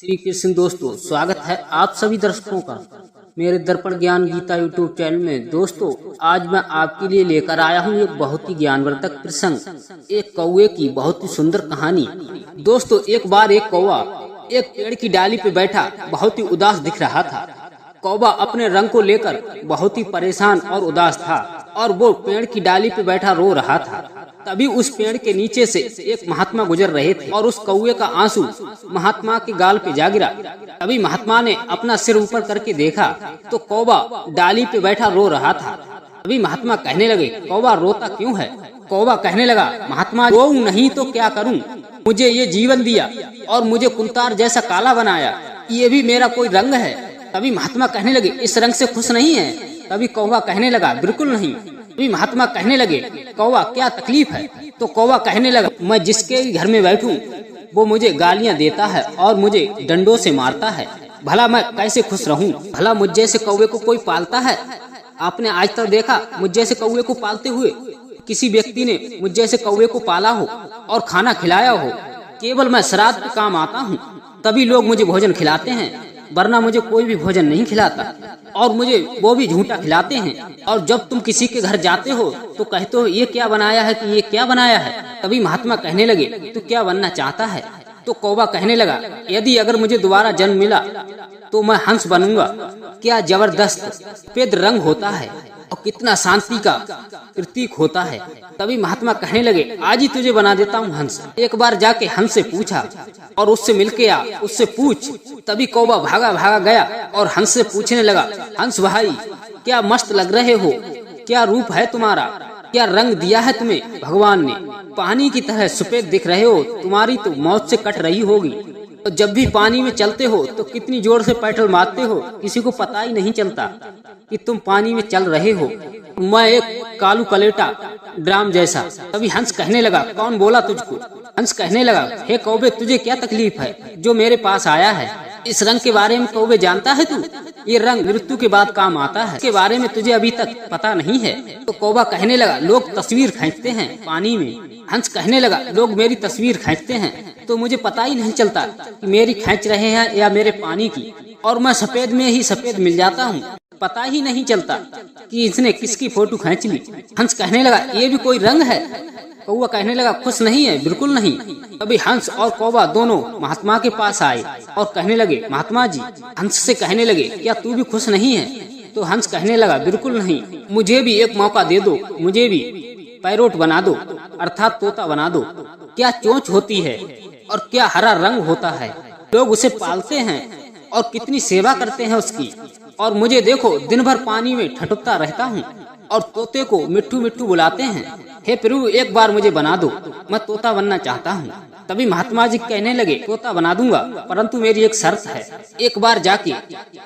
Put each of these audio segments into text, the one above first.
श्री कृष्ण दोस्तों, स्वागत है आप सभी दर्शकों का मेरे दर्पण ज्ञान गीता यूट्यूब चैनल में। दोस्तों, आज मैं आपके लिए लेकर आया हूँ एक बहुत ही ज्ञानवर्धक प्रसंग, एक कौवे की बहुत ही सुंदर कहानी। दोस्तों, एक बार एक कौवा एक पेड़ की डाली पे बैठा बहुत ही उदास दिख रहा था। कौवा अपने रंग को लेकर बहुत ही परेशान और उदास था और वो पेड़ की डाली पे बैठा रो रहा था। तभी उस पेड़ के नीचे से एक महात्मा गुजर रहे थे और उस कौवे का आंसू महात्मा के गाल पे जा गिरा। तभी महात्मा ने अपना सिर ऊपर करके देखा तो कौवा डाली पे बैठा रो रहा था। तभी महात्मा कहने लगे, कौवा रोता क्यों है? कौवा कहने लगा, महात्मा रोऊं नहीं तो क्या करूं? मुझे ये जीवन दिया और मुझे कुंतार जैसा काला बनाया, ये भी मेरा कोई रंग है? तभी महात्मा कहने लगे, इस रंग से खुश नहीं है? तभी कौवा कहने लगा, बिल्कुल नहीं। तभी महात्मा कहने लगे, कौवा क्या तकलीफ है? तो कौवा कहने लगा, मैं जिसके घर में बैठूं वो मुझे गालियां देता है और मुझे डंडों से मारता है, भला मैं कैसे खुश रहूं? भला मुझ जैसे कौवे को कोई पालता है? आपने आज तक देखा मुझ जैसे कौवे को पालते हुए? किसी व्यक्ति ने मुझ जैसे कौवे को पाला हो और खाना खिलाया हो? केवल मैं श्राद्ध पे काम आता हूँ तभी लोग मुझे भोजन खिलाते हैं, वरना मुझे कोई भी भोजन नहीं खिलाता और मुझे वो भी झूठा खिलाते हैं। और जब तुम किसी के घर जाते हो तो कहते हो ये क्या बनाया है कि ये क्या बनाया है? तभी महात्मा कहने लगे, तू क्या बनना चाहता है? तो कौवा कहने लगा, यदि अगर मुझे दोबारा जन्म मिला तो मैं हंस बनूंगा। क्या जबरदस्त सफेद रंग होता है और कितना शांति का प्रतीक होता है। तभी महात्मा कहने लगे, आज ही तुझे बना देता हूँ हंस। एक बार जाके हंस से पूछा और उससे मिलके आ, उससे पूछ। तभी कौवा भागा भागा गया और हंस से पूछने लगा, हंस भाई क्या मस्त लग रहे हो, क्या रूप है तुम्हारा, क्या रंग दिया है तुम्हें भगवान ने, पानी की तरह सफेद दिख रहे हो, तुम्हारी तो मौत से कट रही होगी। तो जब भी पानी में चलते हो तो कितनी जोर से पेडल मारते हो, किसी को पता ही नहीं चलता कि तुम पानी में चल रहे हो। मैं एक कालू कलेटा ड्राम जैसा। तभी हंस कहने लगा, कौन बोला तुझको? हंस कहने लगा, हे कौवे तुझे क्या तकलीफ है जो मेरे पास आया है? इस रंग के बारे में कौवे जानता है तू? ये रंग मृत्यु के बाद काम आता है, इसके बारे में तुझे अभी तक पता नहीं है। तो कौवा कहने लगा, लोग तस्वीर खींचते हैं पानी में। हंस कहने लगा, लोग मेरी तस्वीर खींचते हैं तो मुझे पता ही नहीं चलता कि मेरी खींच रहे हैं या मेरे पानी की, और मैं सफेद में ही सफेद मिल जाता हूँ, पता ही नहीं चलता कि इसने किसकी फोटो खींच ली। हंस कहने लगा, ये भी कोई रंग है? कौवा कहने लगा, खुश नहीं है? बिल्कुल नहीं। तभी हंस और कौवा दोनों महात्मा के पास आए और कहने लगे, महात्मा जी। हंस से कहने लगे, क्या तू भी खुश नहीं है? तो हंस कहने लगा, बिल्कुल नहीं, मुझे भी एक मौका दे दो, मुझे भी पैरोट बना दो, अर्थात तोता बना दो। क्या चोंच होती है और क्या हरा रंग होता है, लोग उसे पालते हैं और कितनी सेवा करते हैं उसकी, और मुझे देखो दिन भर पानी में ठटकता रहता हूँ और तोते को मिट्ठू मिट्ठू बुलाते हैं। हे प्रभु, एक बार मुझे बना दो, मैं तोता बनना चाहता हूँ। तभी महात्मा जी कहने लगे, तोता बना दूंगा, परंतु मेरी एक शर्त है, एक बार जाके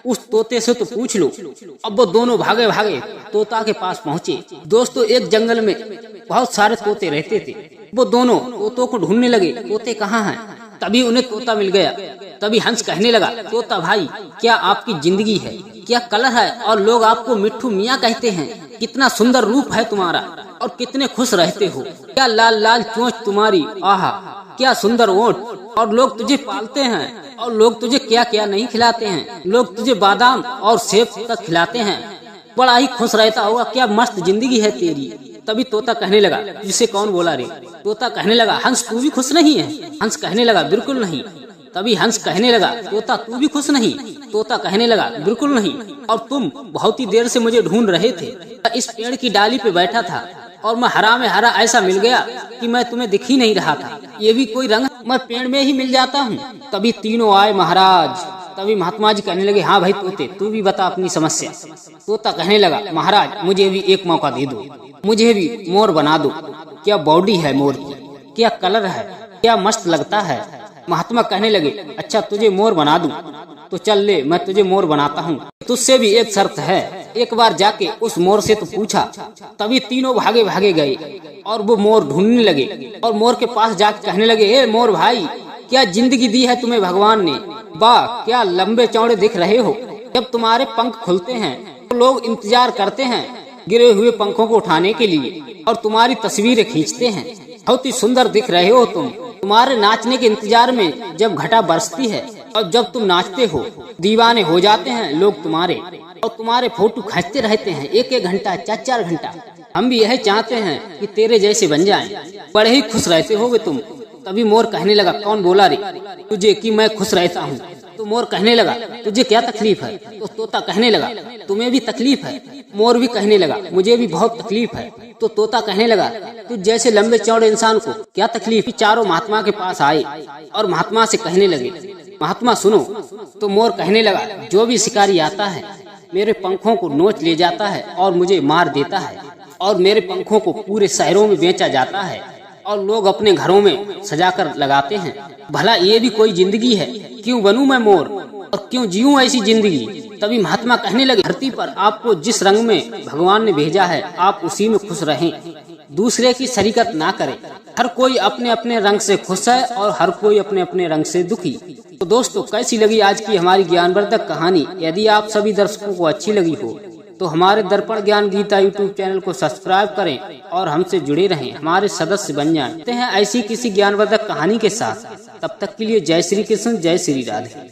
उस तोते से तो पूछ लो। अब वो दोनों भागे भागे तोता के पास पहुँचे। दोस्तों, एक जंगल में बहुत सारे तोते रहते थे। वो दोनों तोतों को ढूंढने लगे, तोते कहाँ हैं? तभी उन्हें तोता मिल गया। तभी हंस कहने लगा, तोता भाई क्या आपकी जिंदगी है, क्या कलर है, और लोग आपको मिट्ठू मियाँ कहते हैं, कितना सुंदर रूप है तुम्हारा और कितने खुश रहते हो, क्या लाल लाल चोंच तुम्हारी, आहा क्या सुंदर ओठ, और लोग तुझे पालते हैं और लोग तुझे क्या क्या नहीं खिलाते हैं, लोग तुझे बादाम और सेब तक खिलाते हैं, बड़ा ही खुश रहता होगा, क्या मस्त जिंदगी है तेरी। तभी तोता कहने लगा, जिसे कौन बोला रे? तोता कहने लगा, हंस तू भी खुश नहीं है? हंस कहने लगा, बिल्कुल नहीं। तभी हंस कहने लगा, तोता तू भी खुश नहीं? तोता कहने लगा, बिल्कुल नहीं, और तुम बहुत ही देर से मुझे ढूंढ रहे थे, इस पेड़ की डाली पे बैठा था और मैं हरा में हरा ऐसा मिल गया कि मैं तुम्हें दिख ही नहीं रहा था, ये भी कोई रंग? मैं पेड़ में ही मिल जाता हूँ। तभी तीनों आए महाराज। तभी महात्मा जी कहने लगे, हाँ भाई तोते, तू भी बता अपनी समस्या। तोता कहने लगा, महाराज मुझे भी एक मौका दे दो, मुझे भी मोर बना दो, क्या बॉडी है मोर की, क्या कलर है, क्या मस्त लगता है। महात्मा कहने लगे, अच्छा तुझे मोर बना दूं तो चल ले, मैं तुझे मोर बनाता हूँ, तुझसे भी एक शर्त है, एक बार जाके उस मोर से तो पूछा। तभी तीनों भागे भागे गए और वो मोर ढूंढने लगे और मोर के पास जाके कहने लगे, हे मोर भाई क्या जिंदगी दी है तुम्हें भगवान ने, वाह क्या लंबे चौड़े दिख रहे हो, जब तुम्हारे पंख खुलते हैं तो लोग इंतजार करते हैं गिरे हुए पंखों को उठाने के लिए और तुम्हारी तस्वीरें खींचते हैं, बहुत ही सुंदर दिख रहे हो तुम। तुम्हारे नाचने के इंतजार में जब घटा बरसती है और जब तुम नाचते हो दीवाने हो जाते हैं लोग तुम्हारे, और तुम्हारे फोटो खींचते रहते हैं 1-1 घंटा 4-4 घंटा। हम भी यही चाहते हैं कि तेरे जैसे बन जाएं। बड़े ही खुश रहते होगे तुम। तभी मोर कहने लगा, कौन बोला रे तुझे कि मैं खुश रहता हूँ? तो मोर कहने लगा, तुझे क्या तकलीफ है? तो तोता कहने लगा, तुम्हें भी तकलीफ है? मोर भी कहने लगा, मुझे भी बहुत तकलीफ है। तो तोता कहने लगा, तुझ जैसे लंबे चौड़े इंसान को क्या तकलीफ? चारों महात्मा के पास आए और महात्मा से कहने लगे, महात्मा सुनो। तो मोर कहने लगा, जो भी शिकारी आता है मेरे पंखों को नोच ले जाता है और मुझे मार देता है, और मेरे पंखों को पूरे शहरों में बेचा जाता है और लोग अपने घरों में सजाकर लगाते हैं। भला ये भी कोई जिंदगी है? क्यों बनूं मैं मोर और क्यों जीऊं ऐसी जिंदगी? तभी महात्मा कहने लगे, धरती पर आपको जिस रंग में भगवान ने भेजा है आप उसी में खुश रहें, दूसरे की शरीकत ना करें। हर कोई अपने अपने रंग से खुश है और हर कोई अपने अपने रंग से दुखी। तो दोस्तों, कैसी लगी आज की हमारी ज्ञानवर्धक कहानी? यदि आप सभी दर्शकों को अच्छी लगी हो तो हमारे दर्पण ज्ञान गीता यूट्यूब चैनल को सब्सक्राइब करें और हमसे जुड़े रहें, हमारे सदस्य बन जाएं। हैं ऐसी किसी ज्ञानवर्धक कहानी के साथ। तब तक के लिए जय श्री कृष्ण, जय श्री राधे।